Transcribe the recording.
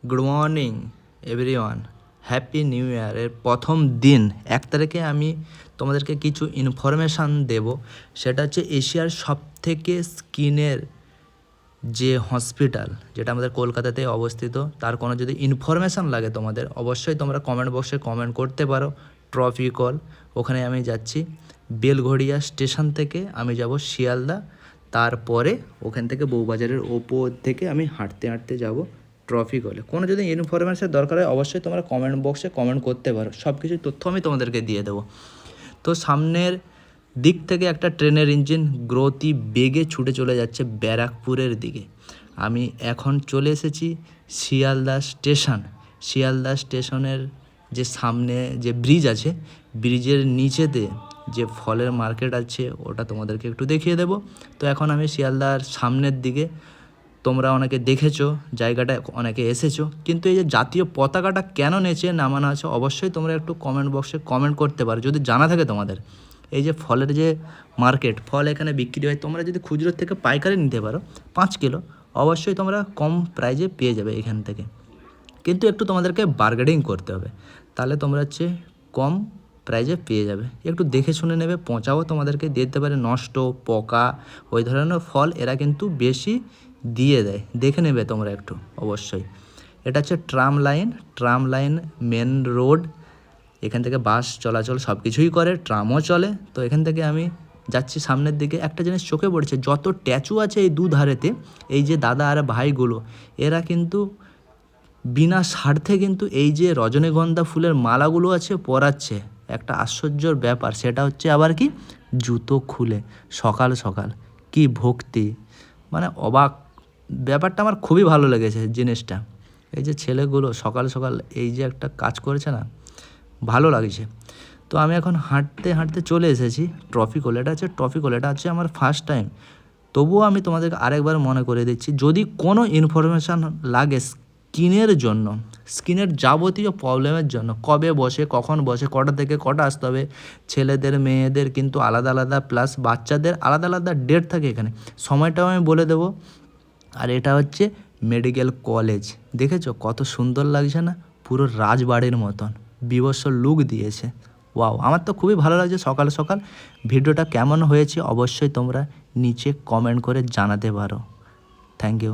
Good morning everyone, happy new ইয়ারের প্রথম দিন 1 তারিখে আমি তোমাদেরকে কিছু ইনফরমেশান দেব। সেটা হচ্ছে এশিয়ার সবথেকে স্কিনের যে হসপিটাল, যেটা আমাদের কলকাতাতে অবস্থিত, তার কোনো যদি ইনফরমেশান লাগে তোমাদের, অবশ্যই তোমরা কমেন্ট বক্সে কমেন্ট করতে পারো। ট্রপিকল, ওখানে আমি যাচ্ছি। বেলঘড়িয়া স্টেশন থেকে আমি যাব শিয়ালদা, তারপরে ওখান থেকে বউবাজারের ওপর থেকে আমি হাঁটতে হাঁটতে যাব ট্রপিকলে। কোনো যদি ইনফরমেশান দরকার হয় অবশ্যই তোমরা কমেন্ট বক্সে কমেন্ট করতে পারো, সব কিছু তথ্য আমি তোমাদেরকে দিয়ে দেবো। তো সামনের দিক থেকে একটা ট্রেনের ইঞ্জিন গতি বেগে ছুটে চলে যাচ্ছে ব্যারাকপুরের দিকে। আমি এখন চলে এসেছি শিয়ালদা স্টেশন। শিয়ালদা স্টেশনের যে সামনে যে ব্রিজ আছে, ব্রিজের নিচেতে যে ফলের মার্কেট আছে ওটা তোমাদেরকে একটু দেখিয়ে দেব। তো এখন আমি শিয়ালদার সামনের দিকে, তোমরা অনেকে দেখেছো জায়গাটা, অনেকে এসেছো, কিন্তু এই যে জাতীয় পতাকাটা কেন নিচে নামানো আছে অবশ্যই তোমরা একটু কমেন্ট বক্সে কমেন্ট করতে পারো যদি জানা থাকে তোমাদের। এই যে ফলের যে মার্কেট, ফল এখানে বিক্রি হয়, তোমরা যদি খুচরো থেকে পাইকারি নিতে পারো 5 কিলো, অবশ্যই তোমরা কম প্রাইজে পেয়ে যাবে এখান থেকে। কিন্তু একটু তোমাদেরকে বার্গেনিং করতে হবে, তাহলে তোমরা হচ্ছে কম প্রাইজে পেয়ে যাবে। একটু দেখে শুনে নেবে, পচাও তোমাদেরকে দিতে পারে, নষ্ট পোকা ওই ধরনের ফল এরা কিন্তু বেশি দিয়ে দেয়, দেখে নেবে তোমরা একটু অবশ্যই। এটা হচ্ছে ট্রাম লাইন মেন রোড, এখান থেকে বাস চলাচল সব কিছুই করে, ট্রামও চলে। তো এখান থেকে আমি যাচ্ছি সামনের দিকে। একটা জিনিস চোখে পড়েছে, যত স্ট্যাচু আছে এই দুধারেতে, এই যে দাদা আর ভাইগুলো, এরা কিন্তু বিনা স্বার্থে কিন্তু এই যে রজনীগন্ধা ফুলের মালাগুলো আছে পরাচ্ছে। একটা আশ্চর্যর ব্যাপার, সেটা হচ্ছে আবার কি, জুতো খুলে সকাল সকাল, কি ভক্তি, মানে অবাক ব্যাপারটা আমার খুবই ভালো লেগেছে জিনিসটা। এই যে ছেলেগুলো সকাল সকাল এই যে একটা কাজ করেছে না, ভালো লাগছে। তো আমি এখন হাঁটতে হাঁটতে চলে এসেছি ট্রপিকল। এটা হচ্ছে আমার ফার্স্ট টাইম। তবুও আমি তোমাদেরকে আরেকবার মনে করে দিচ্ছি, যদি কোনো ইনফরমেশান লাগে স্কিনের যাবতীয় প্রবলেমের জন্য, কবে বসে, কখন বসে, কটা থেকে কটা আসতে হবে, ছেলেদের মেয়েদের কিন্তু আলাদা আলাদা, প্লাস বাচ্চাদের আলাদা আলাদা ডেট থাকে এখানে, সময়টাও আমি বলে দেবো। আর এটা হচ্ছে মেডিকেল কলেজ, দেখেছো কত সুন্দর লাগছে না, পুরো রাজবাড়ির মতন বিভৎস লুক দিয়েছে। ওয়াও, আমার তো খুবই ভালো লাগছে সকাল সকাল। ভিডিওটা কেমন হয়েছে অবশ্যই তোমরা নিচে কমেন্ট করে জানাতে পারো। Thank you.